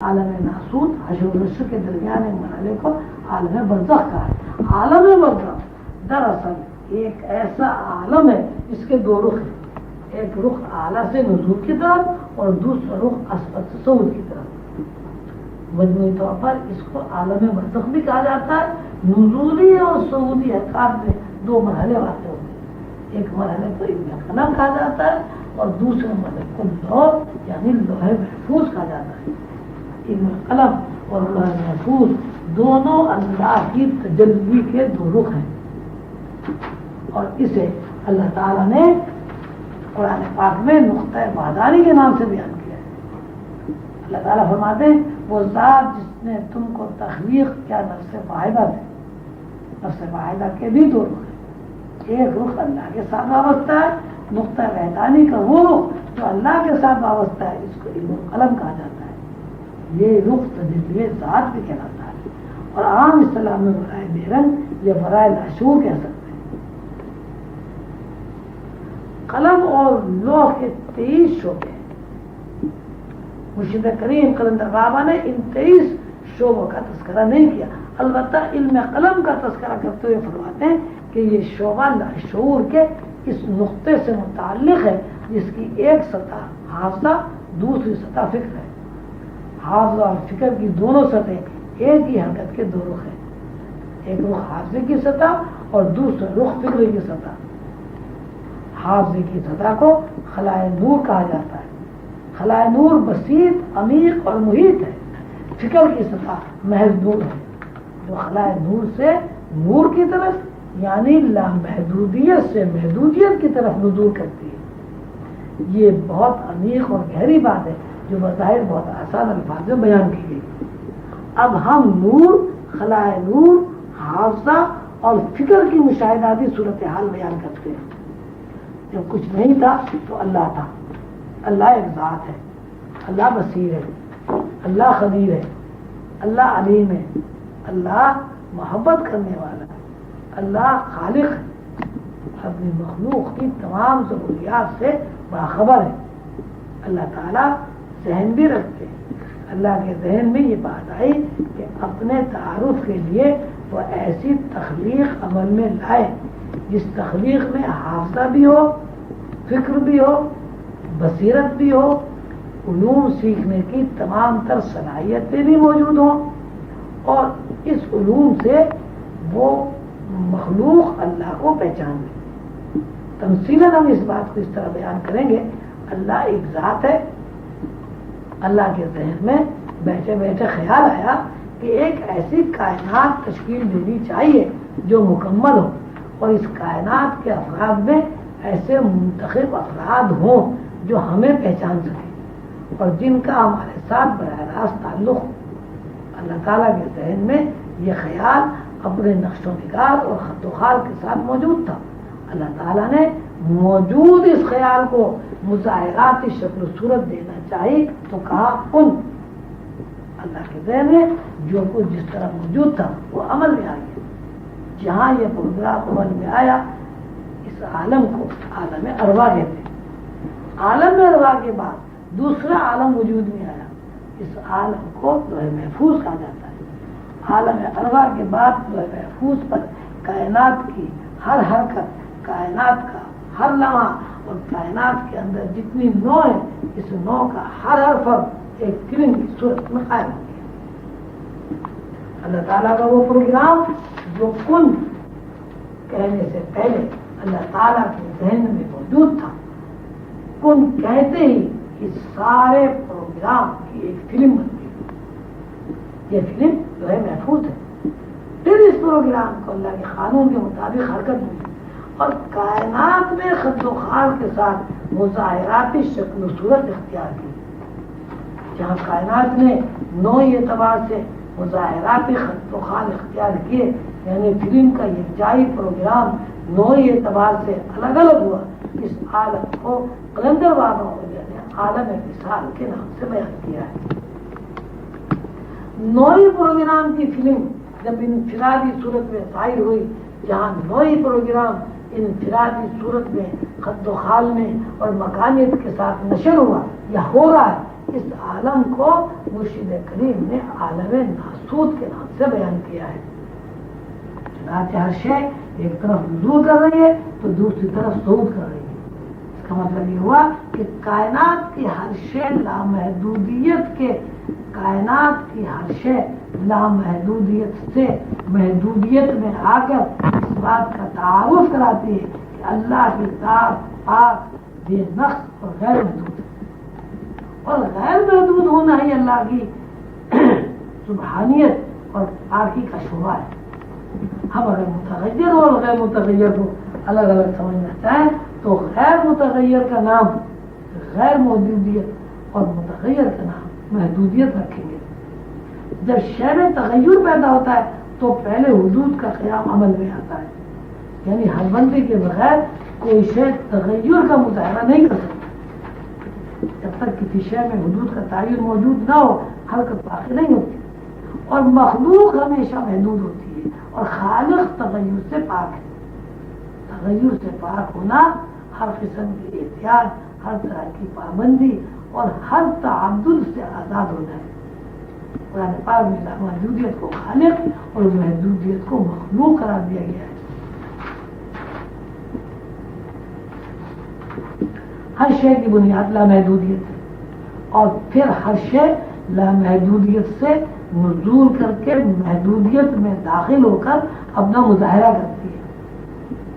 عالم ناسوت حشر و نشر کے درمیان مرحلے کو عالم برزخ کہا ہے۔ عالم برزخ دراصل ایک ایسا عالم ہے جس کے دو رخ ہیں، ایک رخ اعلیٰ سے نزول کی طرف اور دوسرا رخ اسفل سے صعود کی طرف۔ مجموعی طور پر اس کو عالم برزخ بھی کہا جاتا ہے۔ نزولی اور صعودی حرکات میں دو مرحلے واقع ہوتے ہیں، ایک مرحلے کو علم قلم کہا جاتا ہے اور دوسرے مرحلے کو لوح یعنی لوح محفوظ کہا جاتا ہے۔ علم قلم اور لوح محفوظ دونوں اللہ کی تجلی کے دو رخ ہیں، اور اسے اللہ تعالیٰ نے قرآن پاک میں نقطۂ بادانی کے نام سے بیان کیا ہے۔ اللہ تعالیٰ فرماتے ہیں وہ ذات جس نے تم کو تخلیق کیا نفس واحدہ سے، نفس واحدہ کے بھی دو رخ ہیں، ایک رخ اللہ کے ساتھ وابستہ ہے، نقطۂ بادانی کا وہ رخ جو اللہ کے ساتھ وابستہ ہے اس کو علم قلم کہا جاتا ہے۔ یہ رخ تجلی ذات بھی کہلاتا ہے، اور عام اصطلاح میں برائے بے رنگ یا برائے لاشعور کہہ سکتے ہیں۔ قلم اور لوح کے 23 شعبے ہیں۔ مرشد کریم قلندر بابا نے ان 23 شعبوں کا تذکرہ نہیں کیا، البتہ علم قلم کا تذکرہ کرتے ہوئے فرماتے ہیں کہ یہ شعبہ لاشعور کے اس نقطے سے متعلق ہے جس کی ایک سطح حافظہ دوسری سطح فکر ہے۔ حافظہ اور فکر کی دونوں سطحیں ایک ہی حرکت کے دو رخ ہیں، ایک رخ حافظے کی سطح اور دوسرا رخ فکر کی سطح۔ حافظے کی سطح کو خلائے نور کہا جاتا ہے۔ خلائے نور بسیط، عمیق اور محیط ہے۔ فکر کی سطح محض نور ہے جو خلائے نور سے نور کی طرف یعنی لامحدودیت سے محدودیت کی طرف نزول کرتی ہے۔ یہ بہت عمیق اور گہری بات ہے جو بظاہر بہت آسان الفاظ میں بیان کی گئی۔ اب ہم نور، خلائے نور، حافظہ اور فکر کی مشاہداتی صورتحال بیان کرتے ہیں۔ جب کچھ نہیں تھا تو اللہ تھا، اللہ ایک ذات ہے، اللہ بصیر ہے، اللہ خبیر ہے، اللہ علیم ہے، اللہ محبت کرنے والا ہے، اللہ خالق ہے، اپنی مخلوق کی تمام ضروریات سے باخبر ہے۔ اللہ تعالیٰ ذہن بھی رکھتے ہیں۔ اللہ کے ذہن میں یہ بات آئی کہ اپنے تعارف کے لیے وہ ایسی تخلیق عمل میں لائے جس تخلیق میں حافظہ بھی ہو، فکر بھی ہو، بصیرت بھی ہو، علوم سیکھنے کی تمام تر صلاحیتیں بھی موجود ہوں، اور اس علوم سے وہ مخلوق اللہ کو پہچان لے۔ تمثیلاً ہم اس بات کو اس طرح بیان کریں گے، اللہ ایک ذات ہے۔ اللہ کے ذہن میں بیٹھے بیٹھے خیال آیا کہ ایک ایسی کائنات تشکیل دینی چاہیے جو مکمل ہو، اور اس کائنات کے افراد میں ایسے منتخب افراد ہوں جو ہمیں پہچان سکیں اور جن کا ہمارے ساتھ براہ راست تعلق ہو۔ اللہ تعالیٰ کے ذہن میں یہ خیال اپنے نقش و نگار اور خط و خال کے ساتھ موجود تھا۔ اللہ تعالیٰ نے موجود اس خیال کو مظاہراتی شکل و صورت دینا چاہیے تو کہا کن۔ اللہ کے ذہن میں جو کچھ جس طرح موجود تھا وہ عمل میں آ گیا۔ جہاں یہ پروگرام عمل میں آیا اس عالم کو عالم ارواح کہتے ہیں۔ عالم ارواح کے بعد دوسرا عالم وجود میں آیا، اس عالم کو لوح محفوظ کہا جاتا ہے۔ عالم ارواح کے بعد لوح محفوظ پر کائنات کی ہر حرکت، کائنات کا ہر لمحہ اور کائنات کے اندر جتنی نو ہے اس نو کا ہر حرف ایک فلم کی صورت میں قائم ہو گیا۔ اللہ تعالیٰ کا وہ پروگرام جو کن کہنے سے پہلے اللہ تعالیٰ کے ذہن میں موجود تھا، کن کہتے ہی اس سارے پروگرام کی ایک فلم بن گئی۔ یہ فلم جو ہے محفوظ ہے۔ پھر اس پروگرام کو اللہ کے قانون کے مطابق حرکت ہوئی اور کائنات میں خط و خال کے ساتھ مظاہراتی شکل و صورت اختیار کی۔ جہاں کائنات نے نوعی اعتبار سے مظاہراتی خط و خال اختیار کیے، یعنی فلم کا یکجائی پروگرام نوعی اعتبار سے الگ الگ ہوا، اس عالم کو قلندر بابا نے عالم مثال کے نام سے بیان کیا ہے۔ نوعی پروگرام کی فلم جب انفرادی صورت میں ظاہر ہوئی، جہاں نوعی پروگرام انفرادی صورت میں خط و خال میں اور مکانیت کے ساتھ نشر ہوا یا ہو رہا ہے، اس عالم کو مرشد کریم نے عالم ناسوت کے نام سے بیان کیا ہے. چنانچہ ہر شے ایک طرف نزول کر رہی ہے تو دوسری طرف صعود کر رہی ہے. اس کا مطلب یہ ہوا کہ کائنات کی ہر شے لامحدودیت کے، کائنات کی ہر شے لامحدودیت سے محدودیت میں آ کر اس بات کا تعارف کراتی ہے کہ اللہ کی ذات پاک، بے نقص اور غیر محدود ہے. اور غیر محدود ہونا ہی اللہ کی سبحانیت اور پاکی کا شعبہ ہے. ہم اگر متغیر اور غیر متغیر کو الگ الگ سمجھنا چاہیں تو غیر متغیر کا نام غیر محدودیت اور متغیر کا نام محدودیت رکھیں گے. جب شے میں تغیر پیدا ہوتا ہے تو پہلے حدود کا قیام عمل میں آتا ہے. یعنی ہر بندے کے بغیر کوئی شے تغیر کا مظاہرہ نہیں کر سکتا. جب تک کسی شے میں حدود کا تعین موجود نہ ہو حرکت باقی نہیں ہوتی. اور مخلوق ہمیشہ محدود ہوتی ہے اور خالق تغیر سے پاک ہے. تغیر سے پاک ہونا ہر قسم کی احتیاط، ہر طرح کی پابندی اور ہر تعدد سے آزاد ہونا ہے. قرآن پاک میں لامحدودیت کو خالق اور محدودیت کو مخلوق قرار دیا گیا ہے. ہر شے کی بنیاد لامحدودیت ہے اور پھر ہر شے لامحدودیت سے نزول کر کے محدودیت میں داخل ہو کر اپنا مظاہرہ کرتی ہے.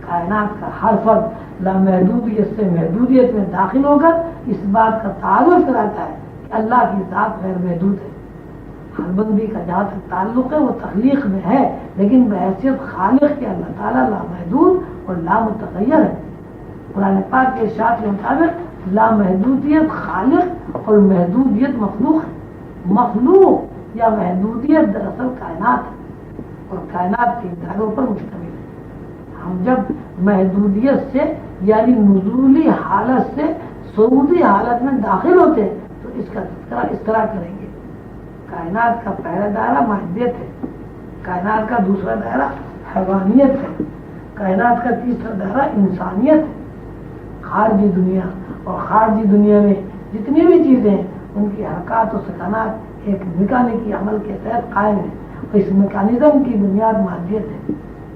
کائنات کا ہر فرد لامحدودیت سے محدودیت میں داخل ہو کر اس بات کا تعارف کراتا ہے کہ اللہ کی ذات غیر محدود ہے. ہر بندی کا جہاں تک تعلق ہے وہ تخلیق میں ہے، لیکن بحیثیت خالق کے اللہ تعالیٰ لامحدود اور لامتغیر ہے. قرآن پاک کے ارشاد کے مطابق لامحدودیت خالق اور محدودیت مخلوق ہے. مخلوق یا محدودیت دراصل کائنات ہے اور کائنات کے اداروں پر مشتمل ہے. ہم جب محدودیت سے یعنی نزولی حالت سے صعودی حالت میں داخل ہوتے ہیں تو اس کا تذکرہ اس طرح کریں گے. کائنات کا پہلا دائرہ مادیت ہے، کائنات کا دوسرا دائرہ حیوانیت ہے، کائنات کا تیسرا دائرہ انسانیت ہے. خارجی دنیا اور خارجی دنیا میں جتنی بھی چیزیں ہیں ان کی حرکات و سکانات ایک میکانکی عمل کے تحت قائم ہے اور اس میکانزم کی بنیاد مادیت ہے.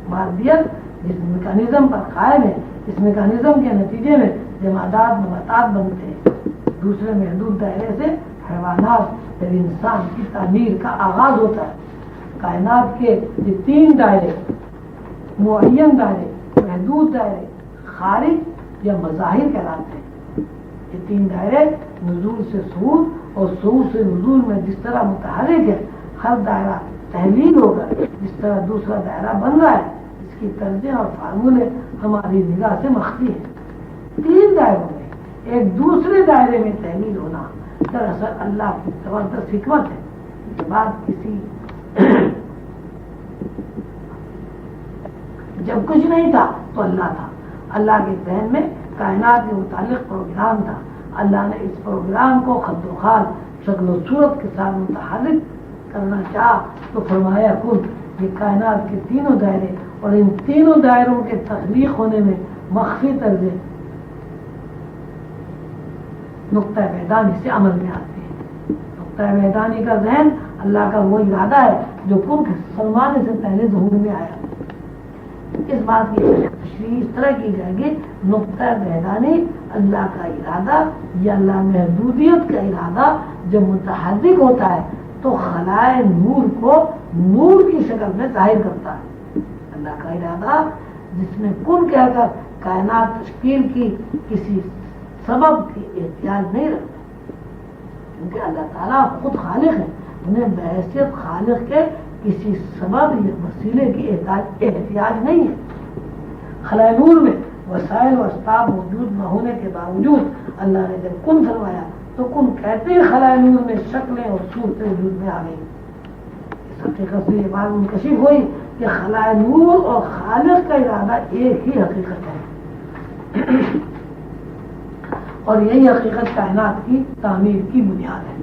مادیت جس میکانزم پر قائم ہے، اس میکانزم کے نتیجے میں جمادات نباتات بنتے ہیں. دوسرے محدود دائرے سے حیوانات اور انسان کی تعمیر کا آغاز ہوتا ہے. کائنات کے یہ تین دائرے، معین دائرے، محدود دائرے، خارج یا مظاہر کہلاتے ہیں. یہ تین دائرے نزول سے صعود اور صعود سے نزول میں جس طرح متحرک ہے، ہر دائرہ تحلیل ہو کر جس طرح دوسرا دائرہ بن رہا ہے، اس کی طرزیں اور فارمولے ہماری نگاہ سے مخفی ہیں. تین دائروں میں ایک دوسرے دائرے میں تحلیل ہونا دراصل اللہ کی زبردست حکمت ہے. بات کسی جب کچھ نہیں تھا تو اللہ تھا. اللہ کے ذہن میں کائنات کے متعلق پروگرام تھا. اللہ نے اس پروگرام کو خط و خال، شکل و صورت کے ساتھ متحرک کرنا چاہا تو فرمایا کن. یہ کائنات کے تینوں دائرے اور ان تینوں دائروں کے تخلیق ہونے میں مخفی طرز نقطہ میدانی سے عمل میں آتے ہیں. نقطہ میدانی کا ذہن اللہ کا وہ ارادہ ہے جو کن کے سلمانے سے پہلے ظہور میں آیا. اس بات کی تشریح اس طرح کی جائے گی، نقطہ میدانی اللہ کا ارادہ یا اللہ محدودیت کا ارادہ جب متحرک ہوتا ہے تو خلائے نور کو نور کی شکل میں ظاہر کرتا ہے. اللہ کا ارادہ جس نے کن کہہ کر کائنات تشکیل کی کسی سبب کی احتیاج نہیں رکھتا، کیونکہ اللہ تعالیٰ خود خالق ہے. انہیں بحیثیت خالق کے کسی سبب یا وسیلے کی احتیاج نہیں ہے. خلائے نور میں وسائل و اسباب موجود نہ ہونے کے باوجود اللہ نے جب کن فرمایا تو کن کہتے ہیں خلائے نور میں شکلیں اور صورتیں وجود میں آ گئی. اس حقیقت سے یہ بات منکشف ہوئی کہ خلائے نور اور خالق کا ارادہ ایک ہی حقیقت ہے اور یہی حقیقت کائنات کی تعمیر کی بنیاد ہے.